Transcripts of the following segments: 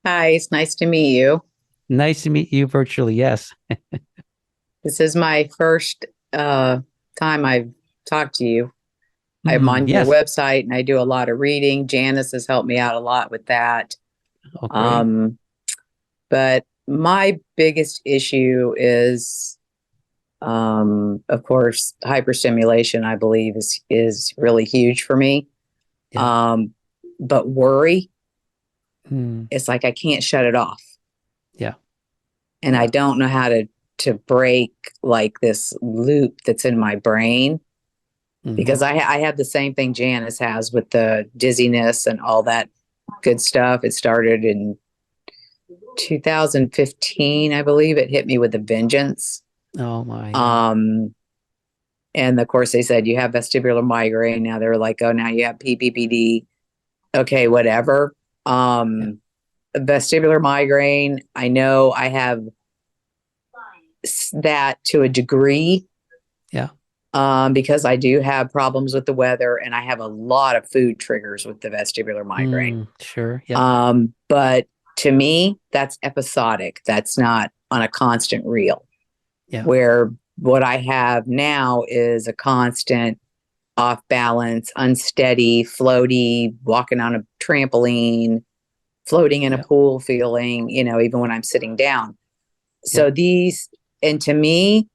Hi, it's nice to meet you. Nice to meet you virtually. Yes. This is my first time I've talked to you. I'm on your Yes. website and I do a lot of reading. Janice has helped me out a lot with that. Oh, great. Um, but my biggest issue is, of course, hyperstimulation, I believe, is really huge for me. Yeah. Um, but worry, Mm, it's like I can't shut it off. yeah. And I Yeah. don't know how to break like this loop that's in my brain Hmm. because I have the same thing Janice has with the dizziness and all that good stuff. It started in 2015, I believe. It hit me with a vengeance. Oh my. Yeah. Um, and of course, they said you have vestibular migraine. Now they're like, oh, now you have PPPD. Okay, whatever. Yeah. Vestibular migraine. I know I have that to a degree Yeah. because I do have problems with the weather and I have a lot of food triggers with the vestibular migraine. Sure. Yeah. But to me, that's episodic. That's not on a constant reel. Yeah. Where what I have now is a constant off balance, unsteady, floaty, walking on a trampoline, floating in a Yeah. pool feeling, even when I'm sitting down. Yeah. So and to me,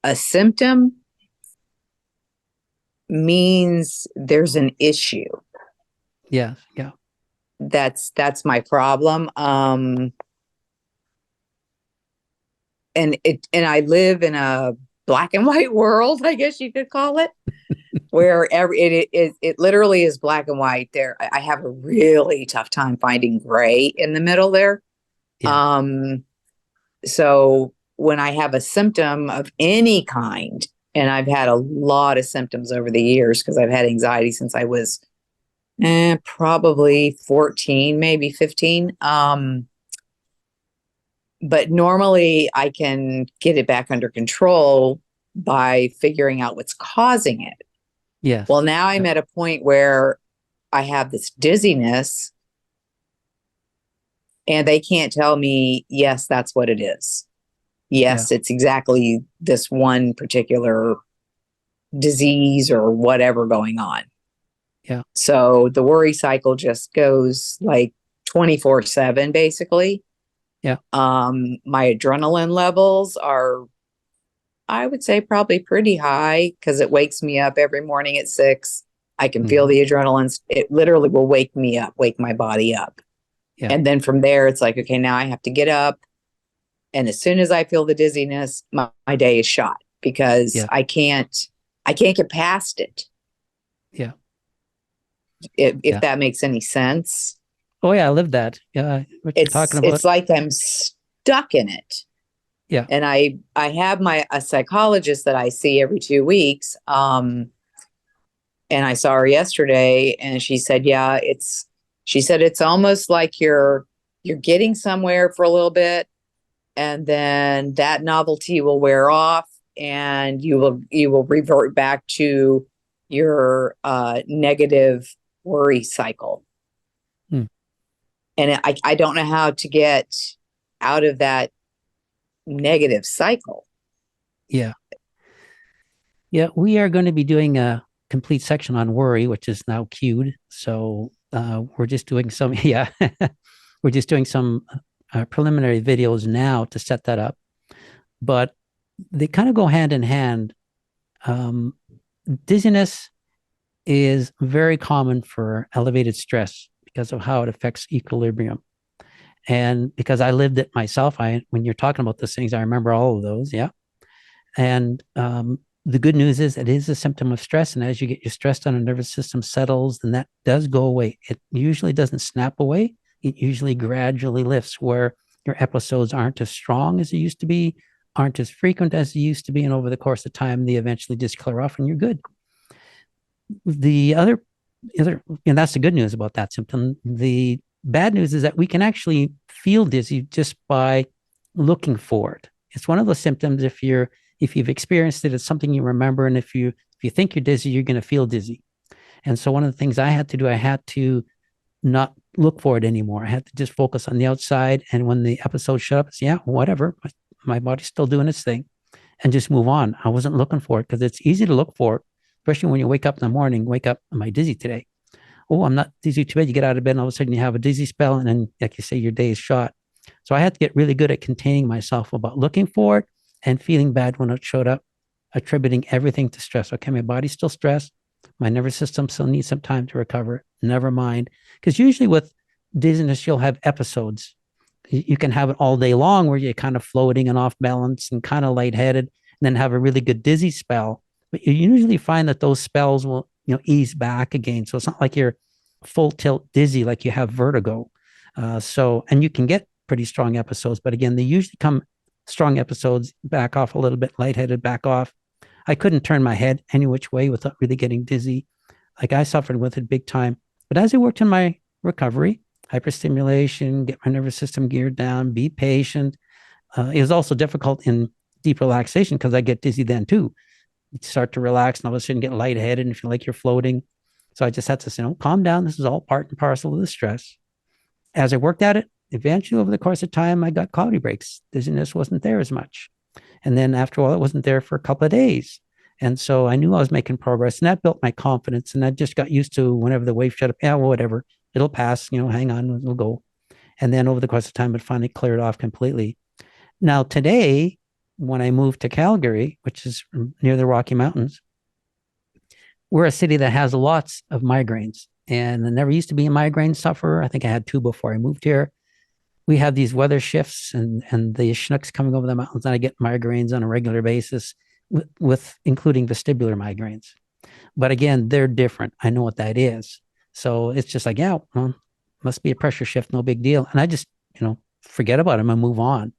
a symptom means there's an issue. Yeah. Yeah. That's my problem. And I live in a black and white world, I guess you could call it, where it literally is black and white. There, I have a really tough time finding gray in the middle there. Yeah. Um, so when I have a symptom of any kind, and I've had a lot of symptoms over the years because I've had anxiety since I was probably 14, maybe 15. But normally I can get it back under control by figuring out what's causing it. Yes. Well, now I'm Yeah. at a point where I have this dizziness and they can't tell me, yes, that's what it is. Yeah. Yes, it's exactly this one particular disease or whatever going on. Yeah. So the worry cycle just goes like 24/7, basically. Yeah. My adrenaline levels are, I would say, probably pretty high because it wakes me up every morning at 6. I can feel Hmm. the adrenaline. It literally will wake me up, wake my body up. Yeah. And then from there, it's like, okay, now I have to get up. And as soon as I feel the dizziness, my day is shot because Yeah. I can't get past it. Yeah. If Yeah. that makes any sense. Oh yeah. I live that. Yeah. What you're talking It's about. like I'm stuck in it. Yeah. And I have a psychologist that I see every 2 weeks. And I saw her yesterday and she said, yeah, she said it's almost like you're getting somewhere for a little bit and then that novelty will wear off and you will revert back to your negative worry cycle. Hmm. And I don't know how to get out of that negative cycle. Yeah. Yeah. We are going to be doing a complete section on worry, which is now queued. So we're just doing some, yeah, we're just doing some preliminary videos now to set that up. But they kind of go hand in hand. Um, Dizziness is very common for elevated stress because of how it affects equilibrium. And because I lived it myself, when you're talking about those things, I remember all of those. Yeah. And the good news is it is a symptom of stress. And as you get your stress on the nervous system settles, then that does go away. It usually doesn't snap away. It usually gradually lifts where your episodes aren't as strong as they used to be, aren't as frequent as they used to be. And over the course of time, they eventually just clear off and you're good. The and that's the good news about that symptom. The bad news is that we can actually feel dizzy just by looking for it. It's one of those symptoms. If you've experienced it, it's something you remember, and if you think you're dizzy, you're going to feel dizzy. And so one of the things I had to do, I had to not look for it anymore. I had to just focus on the outside. And when the episode shut up, it's, yeah, whatever. My body's still doing its thing and just move on. I wasn't looking for it because it's easy to look for it, especially when you wake up in the morning, wake up, am I dizzy today? Oh, I'm not dizzy too bad. You get out of bed and all of a sudden you have a dizzy spell. And then, like you say, your day is shot. So I had to get really good at containing myself about looking for it and feeling bad when it showed up, attributing everything to stress. Okay, my body's still stressed. My nervous system still needs some time to recover. Never mind. Because usually with dizziness, you'll have episodes. You can have it all day long where you're kind of floating and off balance and kind of lightheaded, and then have a really good dizzy spell. But you usually find that those spells will, ease back again. So it's not like you're full tilt dizzy like you have vertigo. And you can get pretty strong episodes, but again, they usually come strong episodes, back off a little bit, lightheaded, back off. I couldn't turn my head any which way without really getting dizzy. Like I suffered with it big time. But as I worked in my recovery, hyperstimulation, get my nervous system geared down, be patient. It was also difficult in deep relaxation because I get dizzy then too. You start to relax and all of a sudden get lightheaded and feel like you're floating. So I just had to say, oh, calm down. This is all part and parcel of the stress. As I worked at it, eventually over the course of time, I got cloudy breaks. Dizziness wasn't there as much. And then after a while, it wasn't there for a couple of days. And so I knew I was making progress, and that built my confidence. And I just got used to whenever the wave shut up, yeah, well, whatever, it'll pass, hang on, it'll go. And then over the course of time, it finally cleared off completely. Now, today, when I moved to Calgary, which is near the Rocky Mountains, we're a city that has lots of migraines. And I never used to be a migraine sufferer. I think I had two before I moved here. We have these weather shifts and the Chinooks coming over the mountains, and I get migraines on a regular basis, with including vestibular migraines. But again, they're different. I know what that is. So it's just like, yeah, well, must be a pressure shift, no big deal. And I just, forget about them and move on.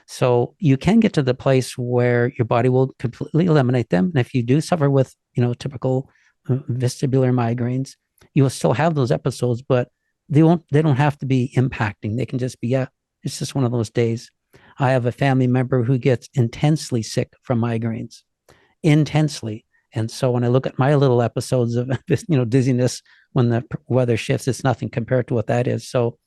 So you can get to the place where your body will completely eliminate them. And if you do suffer with, typical vestibular migraines, you will still have those episodes, but they don't have to be impacting. They can just be, yeah, it's just one of those days. I have a family member who gets intensely sick from migraines, intensely. And so when I look at my little episodes of, dizziness when the weather shifts, it's nothing compared to what that is. So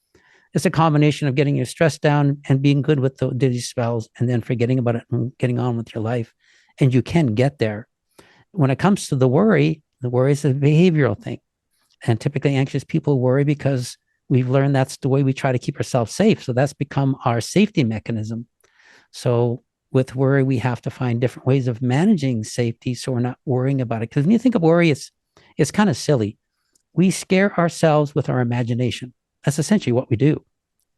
it's a combination of getting your stress down and being good with the dizzy spells and then forgetting about it and getting on with your life. And you can get there. When it comes to the worry is a behavioral thing. And typically anxious people worry because we've learned that's the way we try to keep ourselves safe. So that's become our safety mechanism. So with worry, we have to find different ways of managing safety so we're not worrying about it. Because when you think of worry, it's kind of silly. We scare ourselves with our imagination. That's essentially what we do.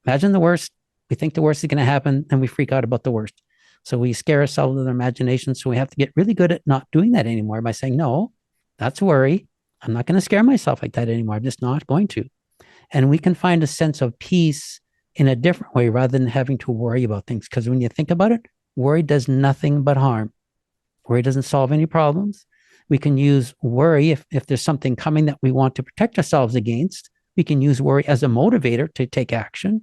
Imagine the worst. We think the worst is going to happen, and we freak out about the worst. So we scare ourselves with our imagination. So we have to get really good at not doing that anymore by saying, no, that's worry. I'm not going to scare myself like that anymore. I'm just not going to. And we can find a sense of peace in a different way rather than having to worry about things. Because when you think about it, worry does nothing but harm. Worry doesn't solve any problems. We can use worry if there's something coming that we want to protect ourselves against. We can use worry as a motivator to take action.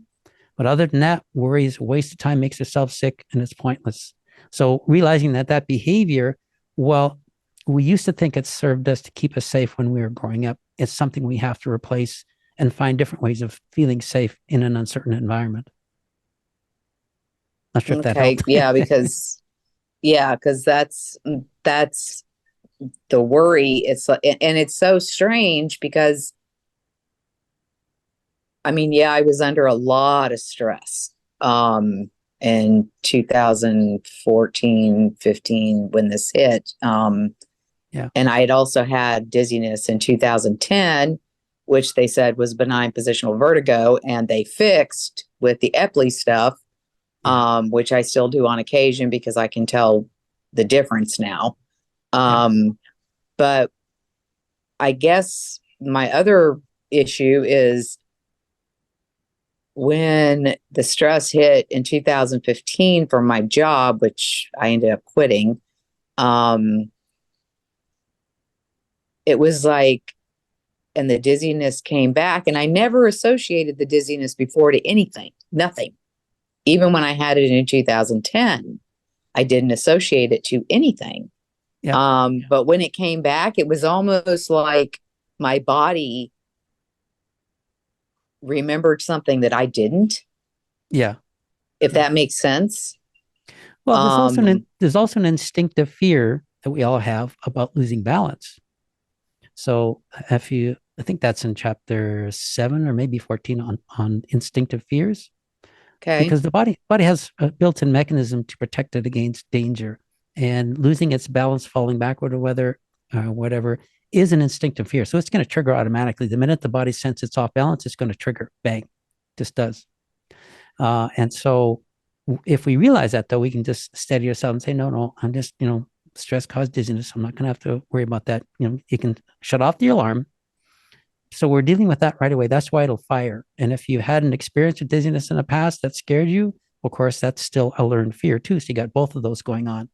But other than that, worry is a waste of time, makes yourself sick, and it's pointless. So realizing that behavior, well, we used to think it served us to keep us safe when we were growing up. It's something we have to replace and find different ways of feeling safe in an uncertain environment. Not sure if that Okay. helped. Because that's the worry. And it's so strange because I mean, yeah, I was under a lot of stress in 2014, 15 when this hit. Yeah. And I had also had dizziness in 2010, which they said was benign positional vertigo, and they fixed with the Epley stuff, which I still do on occasion because I can tell the difference now. But I guess my other issue is when the stress hit in 2015 for my job, which I ended up quitting, it was like, and the dizziness came back, and I never associated the dizziness before to anything, nothing. Even when I had it in 2010, I didn't associate it to anything. But when it came back, it was almost like my body remembered something that I didn't, Yeah. if Yeah. that makes sense. Well, Um, there's also an instinctive fear that we all have about losing balance. So if you, I think that's in chapter 7 or maybe 14 on instinctive fears, okay. because the body has a built-in mechanism to protect it against danger, and losing its balance, falling backward, or whatever is an instinctive fear. So it's going to trigger automatically the minute the body senses it's off balance. It's going to trigger, bang, just does. And so if we realize that, though, we can just steady ourselves and say, no, no, I'm just, stress caused dizziness. I'm not going to have to worry about that. You can shut off the alarm. So we're dealing with that right away. That's why it'll fire. And if you had an experience with dizziness in the past that scared you, of course, that's still a learned fear too. So you got both of those going on.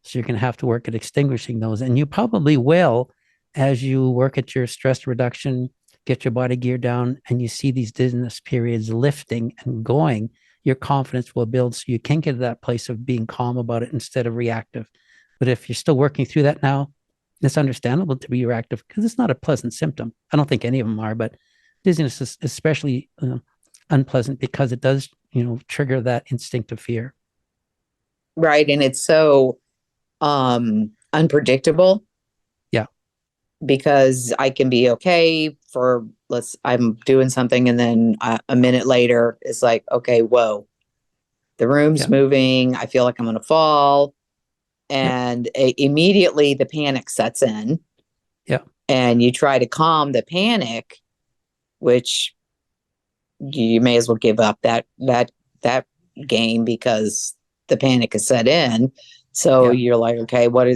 So you're going to have to work at extinguishing those. And you probably will as you work at your stress reduction, get your body gear down, and you see these dizziness periods lifting and going, your confidence will build so you can get to that place of being calm about it instead of reactive. But if you're still working through that now, it's understandable to be reactive because it's not a pleasant symptom. I don't think any of them are, but dizziness is especially unpleasant because it does, trigger that instinctive fear. Right. And it's so unpredictable Yeah. because I can be okay for I'm doing something, and then a minute later it's like, okay, whoa, the room's Yeah. moving. I feel like I'm going to fall. Yep. And immediately the panic sets in, Yeah. and you try to calm the panic, which you may as well give up that game because the panic is set in. So Yeah. you're like, okay, what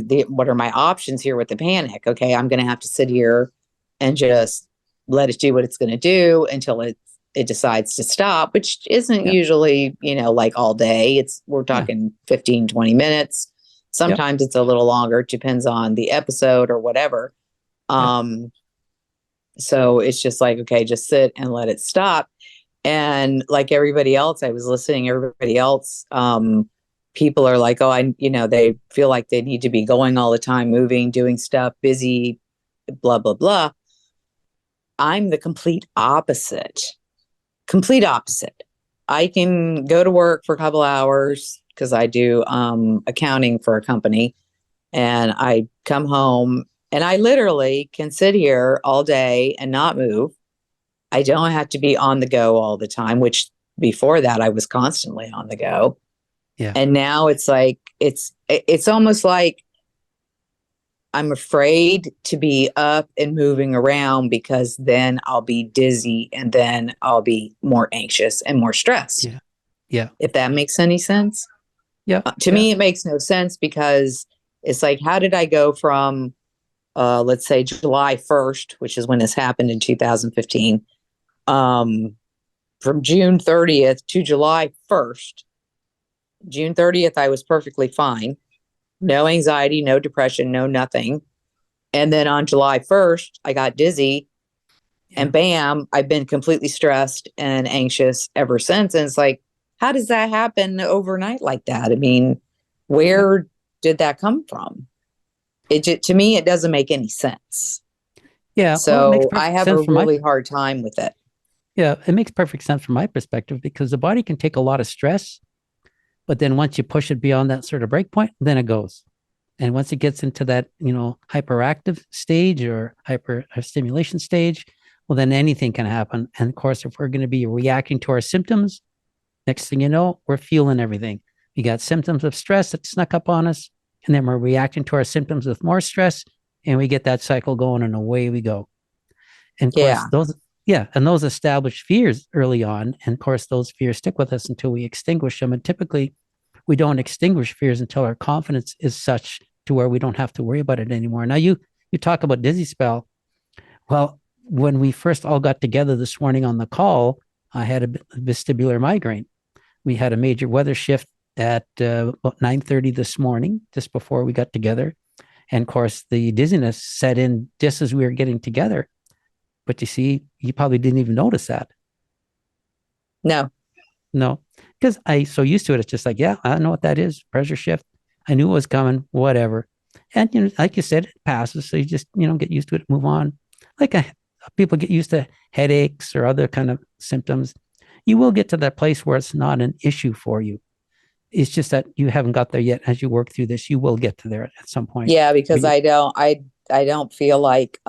are my options here with the panic? Okay, I'm going to have to sit here and just let it do what it's going to do until it decides to stop, which isn't Yeah. usually, like all day. We're Yeah. talking 15, 20 minutes. Yep. Sometimes it's a little longer, depends on the episode or whatever. Yep. So it's just like, okay, just sit and let it stop. And like everybody else, I was listening, everybody else, people are like, oh, they feel like they need to be going all the time, moving, doing stuff, busy, blah, blah, blah. I'm the complete opposite. Complete opposite. I can go to work for a couple hours because I do accounting for a company, and I come home and I literally can sit here all day and not move. I don't have to be on the go all the time, which before that I was constantly on the go. Yeah. And now it's like it's almost like I'm afraid to be up and moving around because then I'll be dizzy and then I'll be more anxious and more stressed. Yeah. Yeah. If that makes any sense. Yeah. To Yeah. me, it makes no sense because it's like, how did I go from, let's say, July 1st, which is when this happened in 2015, from June 30th to July 1st? June 30th, I was perfectly fine. No anxiety, no depression, no nothing. And then on July 1st, I got dizzy, Yeah. and bam, I've been completely stressed and anxious ever since. And it's like, how does that happen overnight like that? I mean, Yeah. where did that come from? To me, it doesn't make any sense. Yeah. Well, it makes So I perfect have a sense from my really hard time with it. yeah, it makes perfect sense from my perspective because the body can take a lot of stress, but then once you push it beyond that sort of break point, then it goes. And once it gets into that, hyperactive stage or hyper or stimulation stage, well, then anything can happen. And of course, if we're going to be reacting to our symptoms, next thing you know, we're feeling everything. We got symptoms of stress that snuck up on us, and then we're reacting to our symptoms with more stress, and we get that cycle going, and away we go. And of course, Yeah. those established fears early on, and of course, those fears stick with us until we extinguish them. And typically, we don't extinguish fears until our confidence is such to where we don't have to worry about it anymore. Now, you talk about dizzy spell. Well, when we first all got together this morning on the call, I had a vestibular migraine. We had a major weather shift at about 9:30 this morning, just before we got together. And of course, the dizziness set in just as we were getting together. But you see, you probably didn't even notice that. No. No, because I so used to it. It's just like, yeah, I know what that is. Pressure shift. I knew it was coming. Whatever. And like you said, it passes. So you just get used to it, move on. Like people get used to headaches or other kind of symptoms. You will get to that place where it's not an issue for you. It's just that you haven't got there yet. As you work through this, you will get to there at some point. Yeah, because You, I don't feel like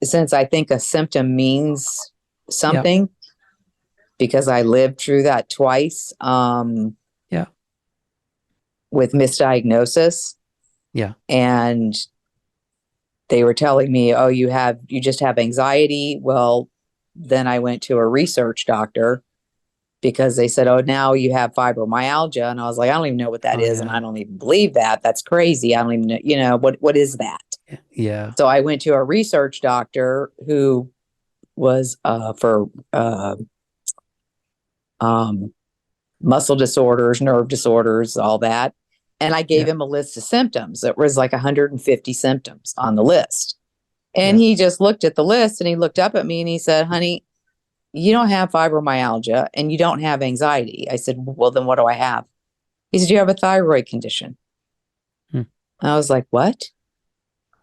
since I think a symptom means yeah, something, because I lived through that twice yeah, with misdiagnosis, yeah, and they were telling me, "Oh, you just have anxiety." Well, then I went to a research doctor because they said, "Oh, now you have fibromyalgia," and I was like, "I don't even know what that oh is, and yeah, I don't even believe that. That's crazy. I don't even know, what is that?" yeah, So I went to a research doctor who was for um, muscle disorders, nerve disorders, all that. And I gave yeah, him a list of symptoms. It was like 150 symptoms on the list. And yeah, he just looked at the list and he looked up at me and he said, "Honey, you don't have fibromyalgia and you don't have anxiety." I said, "Well, then what do I have?" He said, "You have a thyroid condition." hmm, And I was like, "What?"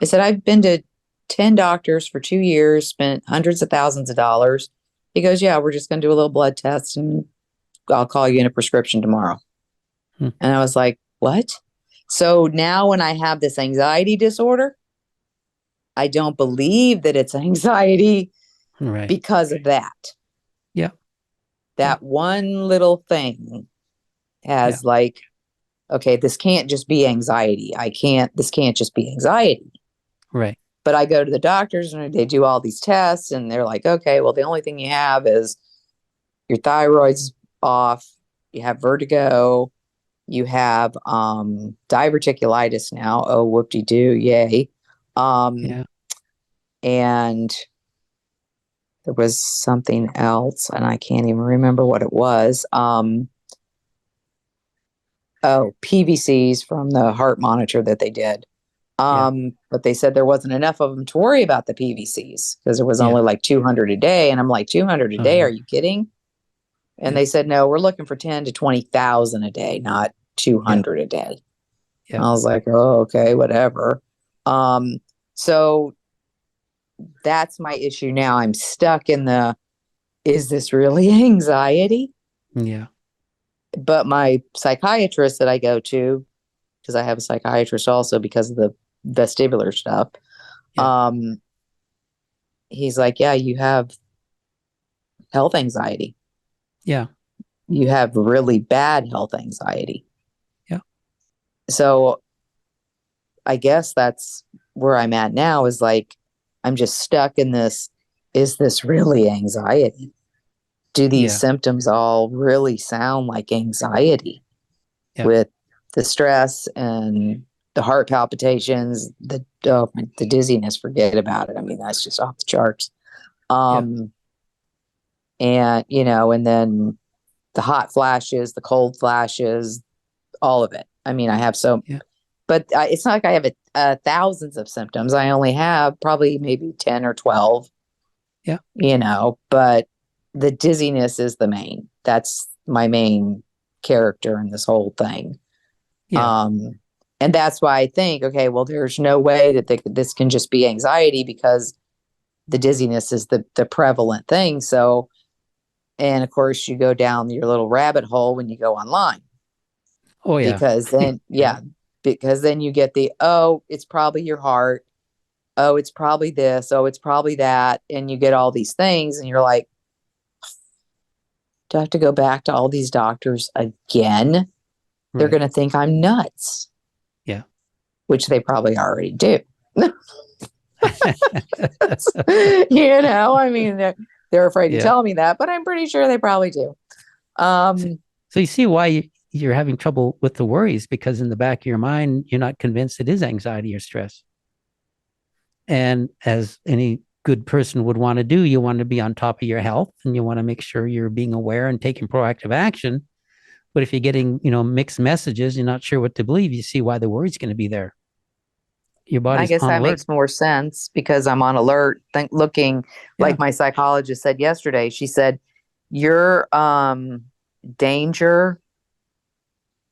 I said, "I've been to 10 doctors for 2 years, spent hundreds of thousands of dollars." He goes, "Yeah, we're just going to do a little blood test and I'll call you in a prescription tomorrow." hmm, And I was like, "What?" So now when I have this anxiety disorder, I don't believe that it's anxiety right, because of that. yeah, yeah, That one little thing yeah, has like, okay, this can't just be anxiety. This can't just be anxiety. right, But I go to the doctors and they do all these tests and they're like, "Okay, well, the only thing you have is your thyroid's off, you have vertigo, you have diverticulitis now. Oh, whoop-de-doo, yay." Um, yeah, and there was something else, and I can't even remember what it was. Oh, PVCs from the heart monitor that they did. yeah, But they said there wasn't enough of them to worry about the PVCs because there was yeah, only like 200 a day. And I'm like, 200 a day? Are uh-huh, you kidding? And yeah, they said, "No, we're looking for 10 to 20,000 a day, not yeah, 200 a day." yeah, I was like, "Oh, okay, whatever." Um, so that's my issue now. I'm stuck in is this really anxiety? yeah, But my psychiatrist that I go to, because I have a psychiatrist also because of the vestibular stuff, yeah, um, he's like, "Yeah, you have health anxiety. yeah, You have really bad health anxiety." yeah, So I guess that's where I'm at now, is like, I'm just stuck in this. Is this really anxiety? Do these yeah, symptoms all really sound like anxiety yeah, with the stress and the heart palpitations, the dizziness? Forget about it. I mean, that's just off the charts. yeah, Um, and and then the hot flashes, the cold flashes, all of it. I mean, I have so, yeah, but it's not like I have thousands of symptoms. I only have probably maybe 10 or 12, yeah, but the dizziness is that's my main character in this whole thing. yeah, Um, and that's why I think, okay, well, there's no way that this can just be anxiety because the dizziness is the prevalent thing. So, and of course, you go down your little rabbit hole when you go online, oh yeah, because then, yeah, yeah, because then you get oh, it's probably your heart. Oh, it's probably this. Oh, it's probably that. And you get all these things, and you're like, "Do I have to go back to all these doctors again? They're right, going to think I'm nuts," yeah. which they probably already do. I mean, they're afraid to Yeah. tell me that, but I'm pretty sure they probably do. So, Um, so you see why you're having trouble with the worries, because in the back of your mind, you're not convinced it is anxiety or stress. And as any good person would want to do, you want to be on top of your health and you want to make sure you're being aware and taking proactive action. But if you're getting, mixed messages, you're not sure what to believe, you see why the worry's going to be there. Your I body's guess on that alert. makes more sense because I'm on alert, looking, Yeah. like my psychologist said yesterday. She said, "Your danger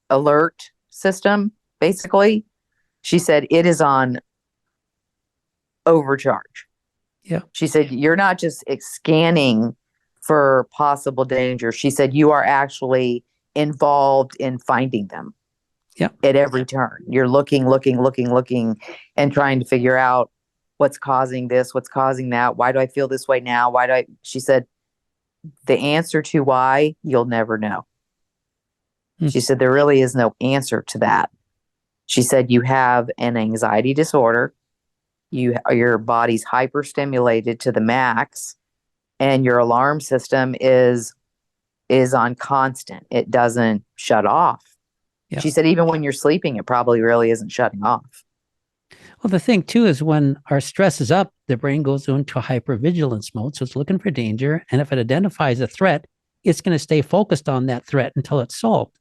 alert system, basically," she said, "it is on overcharge. Yeah. She said, you're not just scanning for possible danger. She said, you are actually involved in finding them Yeah. at every turn. You're looking, and trying to figure out what's causing this, what's causing that. Why do I feel this way now? She said, the answer to why you'll never know. Hmm. She said, there really is no answer to that. She said, you have an anxiety disorder. Your body's hyperstimulated to the max, and your alarm system is on constant. It doesn't shut off. Yeah. She said, even when you're sleeping, it probably really isn't shutting off. Well, the thing too is when our stress is up, the brain goes into a hypervigilance mode. So it's looking for danger. And if it identifies a threat, it's going to stay focused on that threat until it's solved.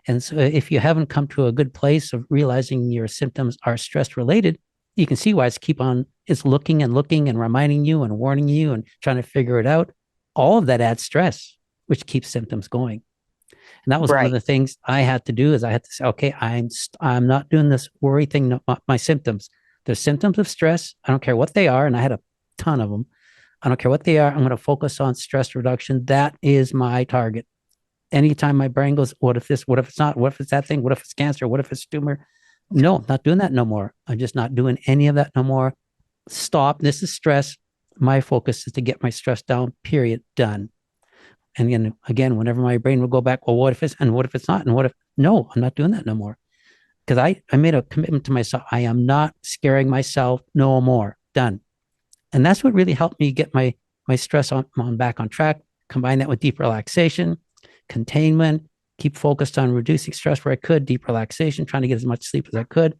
And so if you haven't come to a good place of realizing your symptoms are stress related, you can see why it's looking and reminding you and warning you and trying to figure it out. All of that adds stress, which keeps symptoms going. And that was one of Right. the things I had to do is I had to say, okay, I'm not doing this worry thing. No, my symptoms, there's symptoms of stress. I don't care what they are. And I had a ton of them. I don't care what they are. I'm going to focus on stress reduction. That is my target. Anytime my brain goes, what if this, what if it's not, what if it's that thing, what if it's cancer, what if it's tumor? No, I'm not doing that no more. I'm just not doing any of that no more. Stop. This is stress. My focus is to get my stress down, period, done. And again, whenever my brain will go back, well, what if it's, and what if it's not? And what if, no, I'm not doing that no more. Because I made a commitment to myself. I am not scaring myself no more. Done. And that's what really helped me get my stress on back on track. Combine that with deep relaxation, containment, keep focused on reducing stress where I could, deep relaxation, trying to get as much sleep as I could.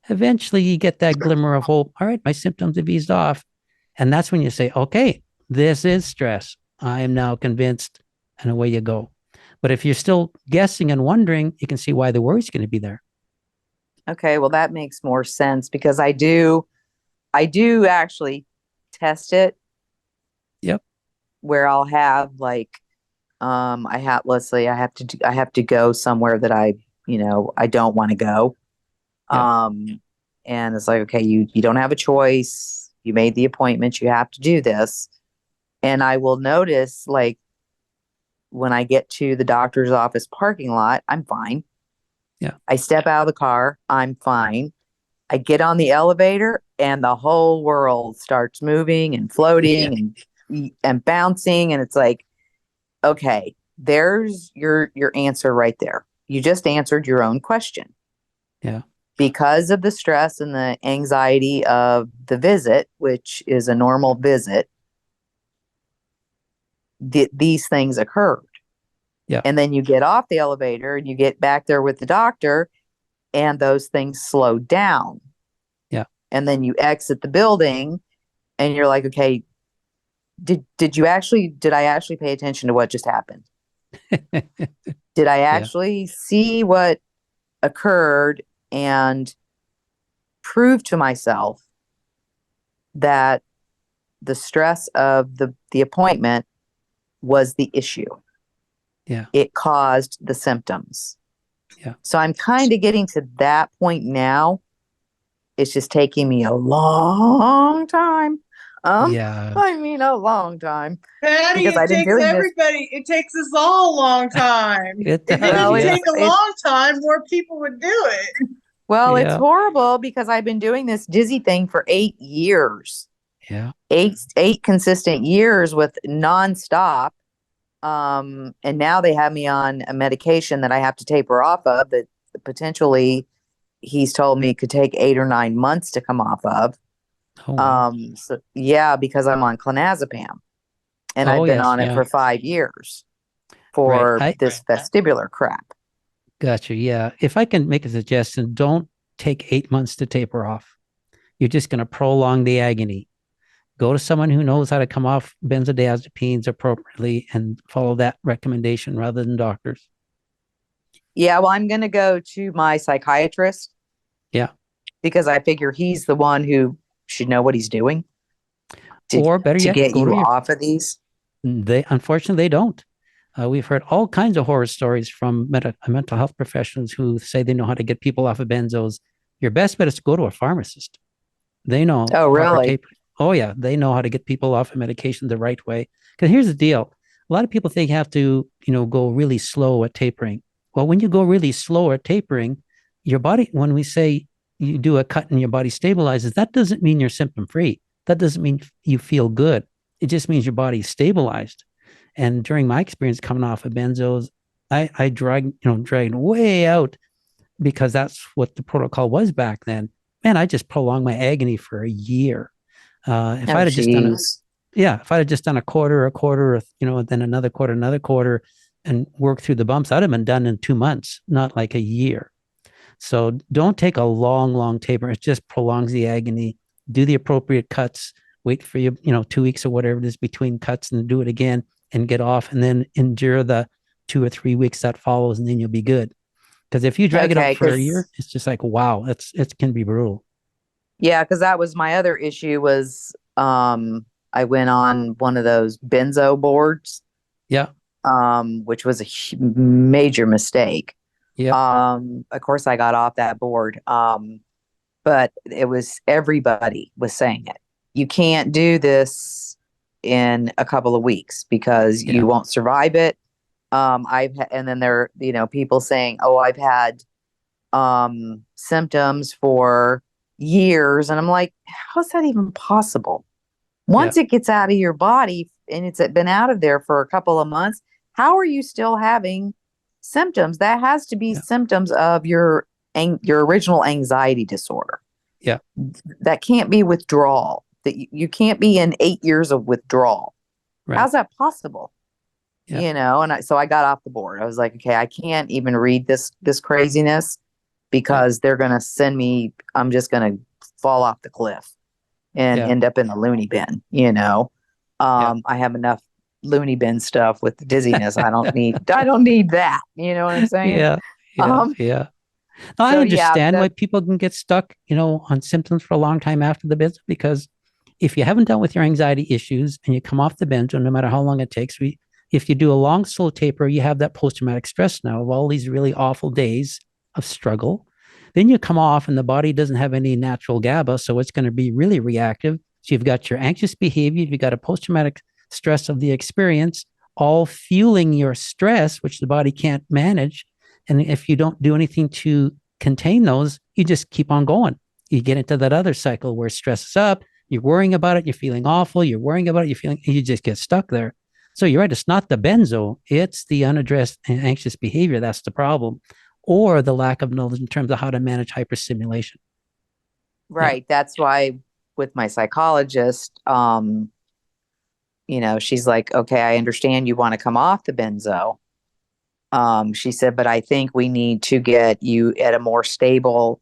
Eventually, you get that glimmer of hope. All right, my symptoms have eased off. And that's when you say, okay, this is stress. I am now convinced, and away you go. But if you're still guessing and wondering, you can see why the worry's going to be there. Okay, well that makes more sense because I do actually test it Yep. where I'll have like let's say I have to go somewhere that I don't want to go. Yeah. And it's like, okay, you don't have a choice. You made the appointment, you have to do this. And I will notice like when I get to the doctor's office parking lot, I'm fine. Yeah. I step out of the car, I'm fine. I get on the elevator and the whole world starts moving and Yeah. floating and bouncing. And it's like, okay, there's your answer right there. You just answered your own question. Yeah. Because of the stress and the anxiety of the visit, which is a normal visit, these things occurred. Yeah. And then you get off the elevator and you get back there with the doctor and those things slow down. Yeah. And then you exit the building and you're like, okay, did I actually pay attention to what just happened? Did I Yeah. actually see what occurred and prove to myself that the stress of the appointment was the issue? Yeah. It caused the symptoms. Yeah. So I'm kind of getting to that point now. It's just taking me a long time. Yeah. I mean a long time Patty, because it I've been takes doing this. everybody, it takes us all a long time. It If it does. Well, didn't Yeah. take a long time, more people would do it. Well, it's Yeah. horrible because I've been doing this dizzy thing for 8 years. Yeah. Eight consistent years with nonstop. And now they have me on a medication that I have to taper off of that potentially he's told me could take 8 or 9 months to come off of. Oh, wow. So yeah, because I'm on clonazepam and Oh, I've been yes. on it Yeah. for 5 years Right. for this vestibular crap. Gotcha. Yeah. If I can make a suggestion, don't take 8 months to taper off. You're just going to prolong the agony. Go to someone who knows how to come off benzodiazepines appropriately and follow that recommendation rather than doctors. Yeah, well, I'm going to go to my psychiatrist. Yeah. Because I figure he's the one who should know what he's doing Or better to yet, get go you to your. off of these. Unfortunately, they don't. We've heard all kinds of horror stories from mental health professionals who say they know how to get people off of benzos. Your best bet is to go to a pharmacist. They know Oh, proper really? tapering. Oh yeah, they know how to get people off of medication the right way. Because here's the deal: a lot of people think you have to, go really slow at tapering. Well, when you go really slow at tapering, your body, when we say you do a cut and your body stabilizes, that doesn't mean you're symptom free. That doesn't mean you feel good. It just means your body's stabilized. And during my experience coming off of benzos, I dragged way out because that's what the protocol was back then. Man, I just prolonged my agony for a year. If Oh, I'd have just done geez. if I'd have just done a quarter, then another quarter, and worked through the bumps, I'd have been done in 2 months, not like a year. So don't take a long, long taper. It just prolongs the agony. Do the appropriate cuts. Wait for 2 weeks or whatever it is between cuts, and do it again and get off, and then endure the 2 or 3 weeks that follows, and then you'll be good. Because if you drag it out Okay, for a because year, it's just like, wow, it can be brutal. yeah, because that was my other issue was I went on one of those benzo boards, Yeah, which was a major mistake. yep, Of course, I got off that board, but it was everybody was saying it. You can't do this in a couple of weeks because yeah, you won't survive it. And then there, people saying, "Oh, I've had symptoms for years," and I'm like, "How's that even possible?" yeah, Once it gets out of your body and it's been out of there for a couple of months, how are you still having symptoms? That has to be yeah, symptoms of your original anxiety disorder. yeah, That can't be withdrawal. That you can't be in 8 years of withdrawal. right. How's that possible? Yeah, So I got off the board. I was like, okay, I can't even read this craziness yeah, because they're gonna send me. I'm just gonna fall off the cliff and yeah, end up in the loony bin. yeah. I have enough loony bin stuff with the dizziness. I don't need that. You know what I'm saying? Yeah, yeah, Um, yeah. Now, I so yeah, understand why that people can get stuck, on symptoms for a long time after the benzo, because if you haven't dealt with your anxiety issues and you come off the benzo, no matter how long it takes, if you do a long, slow taper, you have that post-traumatic stress now of all these really awful days of struggle. Then you come off and the body doesn't have any natural GABA, so it's going to be really reactive. So you've got your anxious behavior, you've got a post-traumatic stress of the experience, all fueling your stress, which the body can't manage. And if you don't do anything to contain those, you just keep on going. You get into that other cycle where stress is up, you're worrying about it, you're feeling awful, you're worrying about it, you just get stuck there. So you're right, it's not the benzo, it's the unaddressed and anxious behavior that's the problem, or the lack of knowledge in terms of how to manage hyperstimulation. Yeah, right. That's why with my psychologist, she's like, okay, I understand you want to come off the benzo. She said, but I think we need to get you at a more stable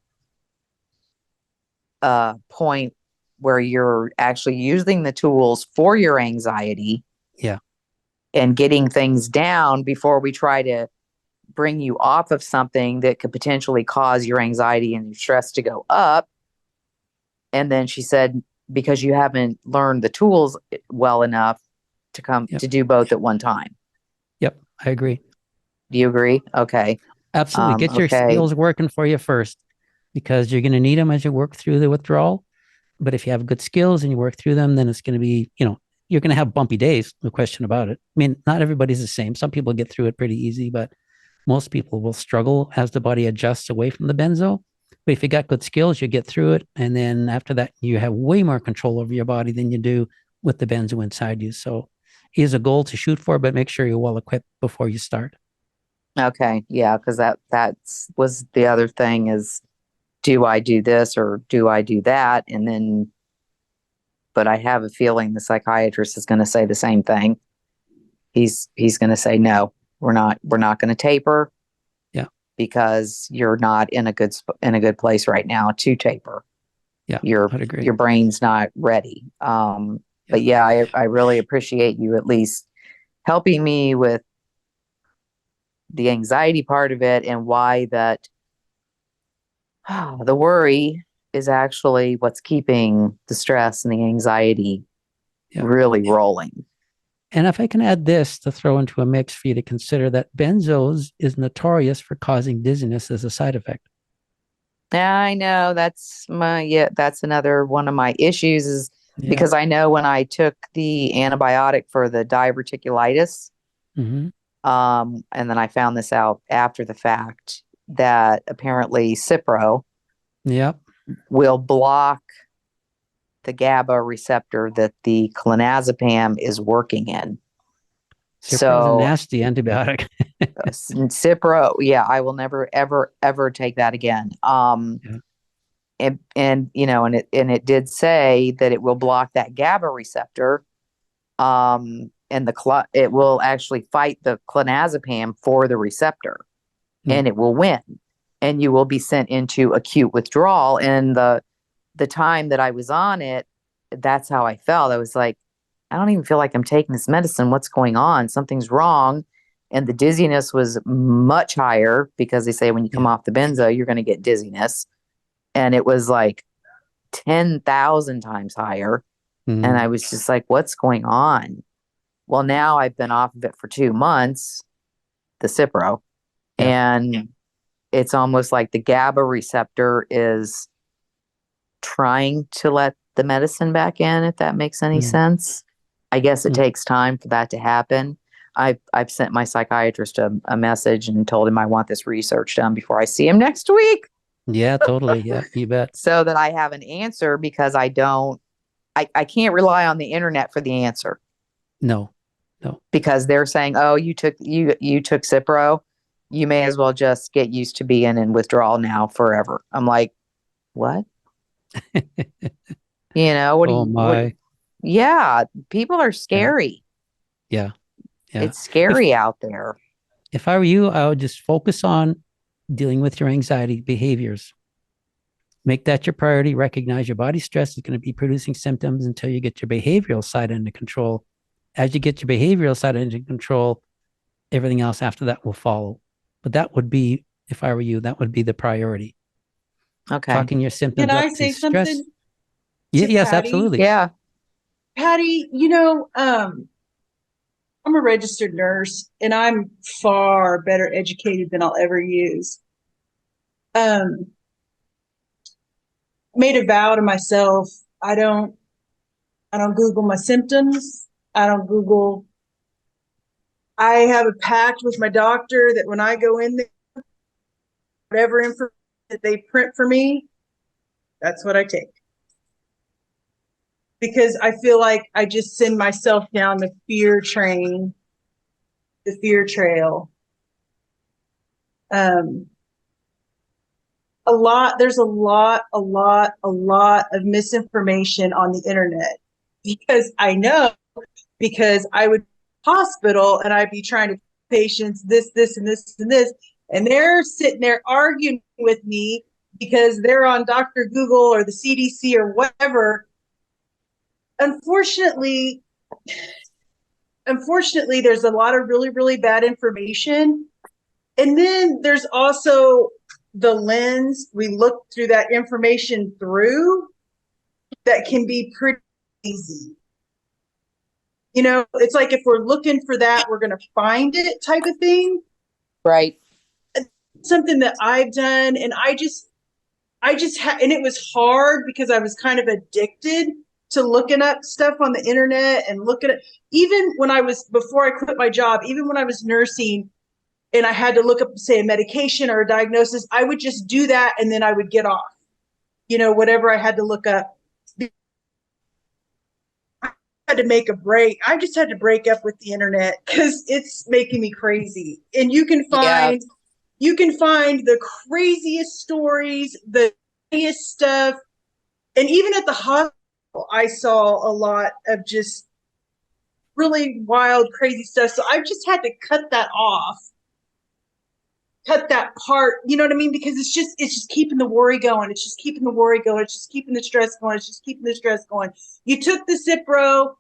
point where you're actually using the tools for your anxiety yeah, and getting things down before we try to bring you off of something that could potentially cause your anxiety and your stress to go up. And then she said, because you haven't learned the tools well enough to come yep, to do both at one time. yep, I agree. Do you agree? Okay. Absolutely. Get your Okay. skills working for you first, because you're going to need them as you work through the withdrawal. But if you have good skills and you work through them, then it's going to be, you're going to have bumpy days, no question about it. I mean, not everybody's the same. Some people get through it pretty easy, but most people will struggle as the body adjusts away from the benzo. But if you got good skills, you get through it. And then after that, you have way more control over your body than you do with the benzo inside you. So here's a goal to shoot for, but make sure you're well equipped before you start. Okay. Yeah, because that was the other thing is, do I do this or do I do that? And then, but I have a feeling the psychiatrist is going to say the same thing. He's going to say, no, we're not going to taper Yeah. because you're not in a good place right now to taper. Yeah. Your I'd agree. your brain's not ready. But yeah, I really appreciate you at least helping me with the anxiety part of it and why that the worry is actually what's keeping the stress and the anxiety Yeah. really rolling. And if I can add this to throw into a mix for you to consider, that benzos is notorious for causing dizziness as a side effect. Yeah, I know that's another one of my issues is Yeah. because I know when I took the antibiotic for the diverticulitis, Hmm. and then I found this out after the fact that apparently Cipro Yep. will block the GABA receptor that the clonazepam is working in. Cipro's a So nasty antibiotic. Cipro, yeah, I will never ever ever take that again. Yeah. And you know, and it did say that it will block that GABA receptor. And it will actually fight the clonazepam for the receptor, Mm. and it will win, and you will be sent into acute withdrawal. And the time that I was on it, that's how I felt. I was like, I don't even feel like I'm taking this medicine. What's going on? Something's wrong. And the dizziness was much higher because they say when you come Yeah. off the benzo, you're going to get dizziness. And it was like 10,000 times higher. And I Mm. was just like, what's going on? Well, now I've been off of it for 2 months, the Cipro, Yeah. and it's almost like the GABA receptor is trying to let the medicine back in, if that makes any Mm. sense. I guess it Mm. takes time for that to happen. I've sent my psychiatrist a message and told him I want this research done before I see him next week Yeah, totally. Yeah, you bet. so that I have an answer because I can't rely on the internet for the answer No, no. because they're saying, oh, you took Cipro, you may as well just get used to being in withdrawal now forever. I'm like, what? You know, Oh what my. yeah, people are Yeah, scary. yeah, yeah. It's If scary out there. if I were you, I would just focus on dealing with your anxiety behaviors. Make that your priority. Recognize your body stress is going to be producing symptoms until you get your behavioral side under control. As you get your behavioral side under control, everything else after that will follow. But that would be, if I were you, that would be the priority. Okay. Chalking your Can symptoms I up to say stress. something to Yes, Patty? absolutely. Yeah. Patty, I'm a registered nurse and I'm far better educated than I'll ever use. Um, Made a vow to myself. I don't Google my symptoms. I don't Google. I have a pact with my doctor that when I go in there, whatever information that they print for me, that's what I take. Because I feel like I just send myself down the fear train, the fear trail. Um, there's a lot of misinformation on the internet because I know because I would hospital and I'd be trying to patients this and this and this, and they're sitting there arguing with me because they're on Dr. Google or the CDC or whatever. Unfortunately, there's a lot of really, really bad information. And then there's also the lens we look through that information through that can be pretty easy. It's like if we're looking for that, we're going to find it type of thing. Right. Something that I've done. And and it was hard because I was kind of addicted to looking up stuff on the internet and looking at, even before I quit my job, even when I was nursing and I had to look up, say, a medication or a diagnosis, I would just do that and then I would get off, whatever I had to look up. I had to make a break. I just had to break up with the internet because it's making me crazy. And you can Yeah. find the craziest stories, the craziest stuff. And even at the hospital, I saw a lot of just really wild, crazy stuff. So I've just had to cut that off, cut that part. You know what I mean? Because it's just keeping the worry going. It's just keeping the worry going. It's just keeping the stress going. It's just keeping the stress going. You took the Cipro,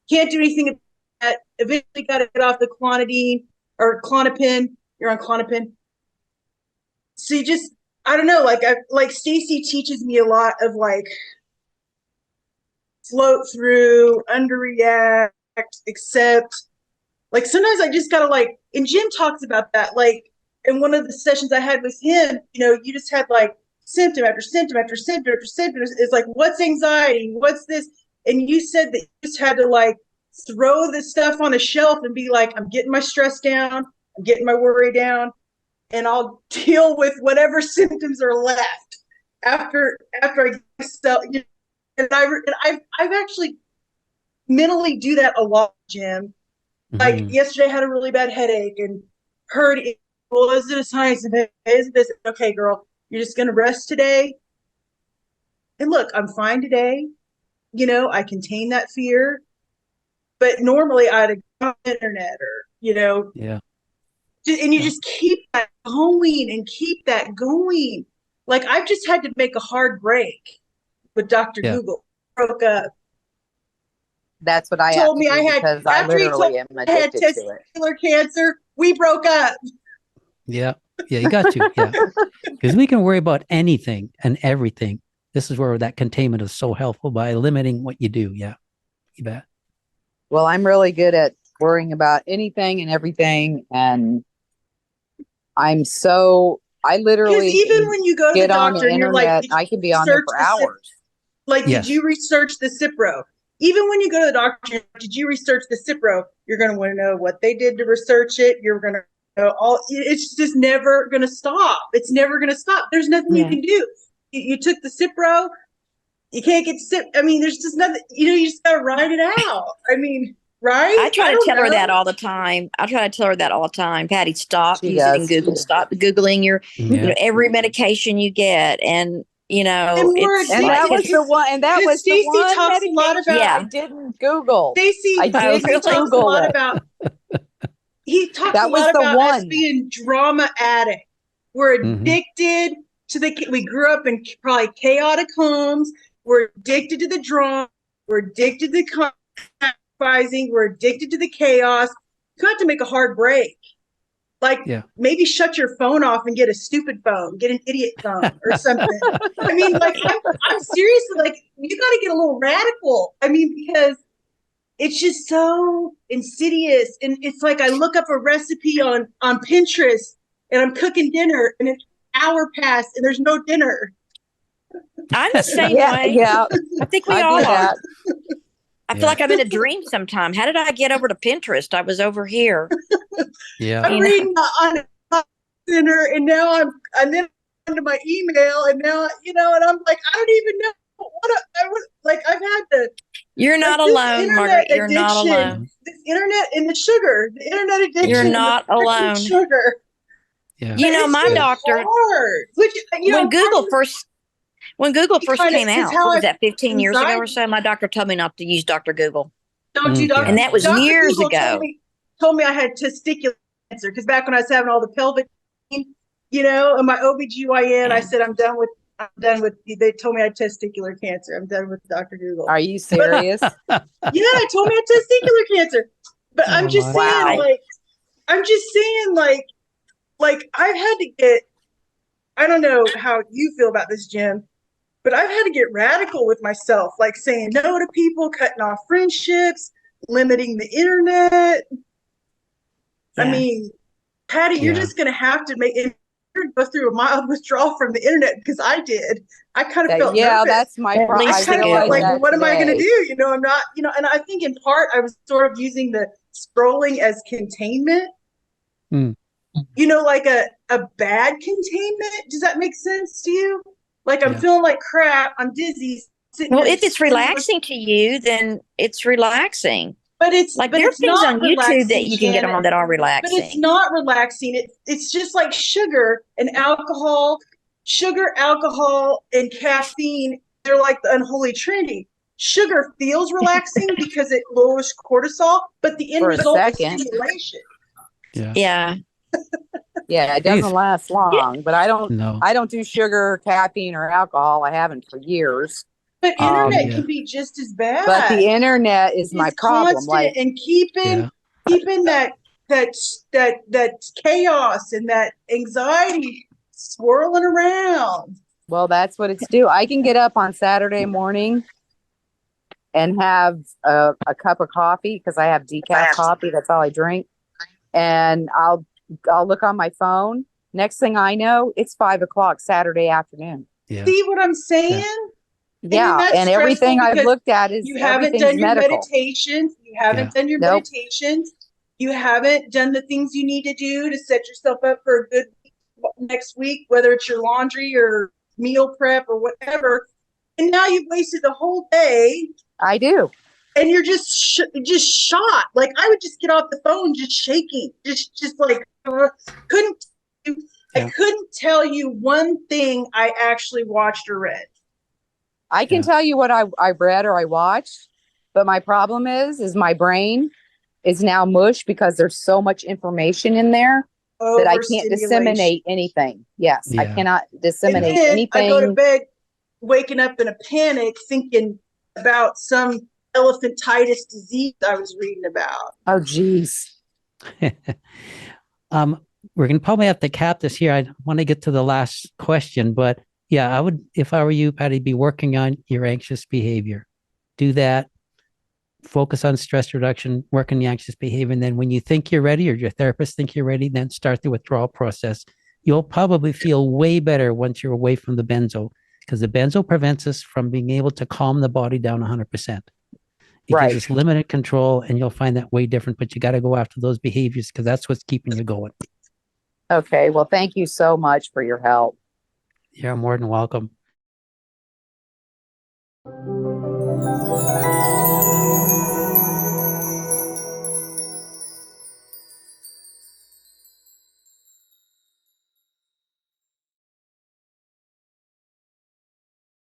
can't do anything about that. Eventually got to get off the clonidine or Clonopin. You're on Clonopin. So you just, I don't know, like Stacy teaches me a lot of like float through, underreact, accept. Like sometimes I just gotta and Jim talks about that. Like in one of the sessions I had with him, you just had like symptom after symptom after symptom after symptom. It's like, what's anxiety? What's this? And you said that you just had to like throw this stuff on a shelf and be like, I'm getting my stress down, I'm getting my worry down, and I'll deal with whatever symptoms are left after I sell. You know, I've actually mentally do that a lot, Jim. Like yesterday, I had a really bad headache and heard, well, is it a science? Is this okay, girl? You're just gonna rest today. And look, I'm fine today. You know, I contain that fear. But normally I'd go on the internet or, you know, and you just keep that going and keep that going. Like I've just had to make a hard break with Dr. Google. Broke up. That's what I told me to I had because after I he literally told am I had addicted to it. testicular cancer. We broke up. Yeah, you got to. Yeah, because we can worry about anything and everything. This is where that containment is so helpful by limiting what you do. Yeah, you bet. Well, I'm really good at worrying about anything and everything, and I literally even when you go to the doctor and you're like, I can be on there for hours. Like, did you research the Cipro? Even when you go to the doctor, did you research the Cipro? You're going to want to know what they did to research it. You're going to know it's just never going to stop. It's never going to stop. There's nothing you can do. You took the Cipro. You can't get sick. I mean, there's just nothing, you know, you just got to ride it out. I mean, right? I try to tell her that all the time. Patty, stop using Google. Stop Googling your, you know, every medication you get. And, you know, that was the one. And that was Stacey the one talks a lot about. I didn't Google. Stacey talks a lot about. He talks a lot about us being drama addict. We're addicted to we grew up in probably chaotic homes. We're addicted to the drama. We're addicted to sacrificing. We're addicted to the chaos. You have to make a hard break. Like maybe shut your phone off and get a stupid phone, get an idiot phone or something. I mean, like I'm seriously like, you got to get a little radical. I mean, because it's just so insidious. And it's like I look up a recipe on Pinterest and I'm cooking dinner and an hour passed and there's no dinner. I'm the same way. Yeah. I think we all are. I feel like I'm in a dream sometime. How did I get over to Pinterest? I was over here. I'm reading on dinner and now I'm then into my email and now, you know, and I'm like, I don't even know I've had to. You're not alone, Margaret. You're not alone. This internet and the sugar, the internet addiction. You're not alone. Sugar. Yeah. You know, my doctor, when Google first came out, what was that, 15 years ago or so? My doctor told me not to use Dr. Google. Don't do Dr. And that was Dr. years Google ago. Told me I had testicular cancer because back when I was having all the pelvic, you know, and my OBGYN, I said, I'm done with, they told me I had testicular cancer. I'm done with Dr. Google. Are you serious? Yeah, they told me I had testicular cancer. But I'm just saying, like I've had to get, I don't know how you feel about this, Jim, but I've had to get radical with myself, like saying no to people, cutting off friendships, limiting the internet. Yeah. I mean, Patty, you're just going to have to go through a mild withdrawal from the internet because I did. I kind of felt nervous. That's my problem. I kind of felt like, well, what am I going to do? You know, I'm not, you know, and I think in part I was sort of using the scrolling as containment. You know, like a bad containment. Does that make sense to you? Like I'm feeling like crap. I'm dizzy. Well, if it's relaxing to you, then it's relaxing. But it's like there are things on YouTube that you can get on that are relaxing. But it's not relaxing. It's just like sugar and alcohol. Sugar, alcohol, and caffeine. They're like the unholy trinity. Sugar feels relaxing because it lowers cortisol, but the end result is stimulation. Yeah. Yeah, it doesn't last long, but I don't do sugar, caffeine, or alcohol. I haven't for years. But internet can be just as bad. But the internet is my problem. Like and keeping that chaos and that anxiety swirling around. Well, that's what it's do. I can get up on Saturday morning and have a cup of coffee because I have decaf coffee. That's all I drink. And I'll look on my phone. Next thing I know, it's 5 o'clock Saturday afternoon. Yeah. See what I'm saying? Yeah. that's And everything stressful I've because looked at is you haven't everything's done your medical. meditations. You haven't done your Nope. meditations. You haven't done the things you need to do to set yourself up for a good next week, whether it's your laundry or meal prep or whatever. And now you've wasted the whole day. I do. And you're just shot. Like I would just get off the phone, just shaking, just like couldn't. I couldn't tell you one thing I actually watched or read. I can tell you what I read or I watched, but my problem is my brain is now mush because there's so much information in there that I can't disseminate anything. Yes, I cannot disseminate anything. I go to bed waking up in a panic thinking about some elephantitis disease I was reading about. Oh, geez. We're going to probably have to cap this here. I want to get to the last question, but yeah, I would, if I were you, Patty, be working on your anxious behavior. Do that. Focus on stress reduction, work on the anxious behavior. And then when you think you're ready or your therapist think you're ready, then start the withdrawal process. You'll probably feel way better once you're away from the benzo, because the benzo prevents us from being able to calm the body down 100%. It gives us limited control, and you'll find that way different, but you got to go after those behaviors because that's what's keeping you going. Okay. Well, thank you so much for your help. You're more than welcome.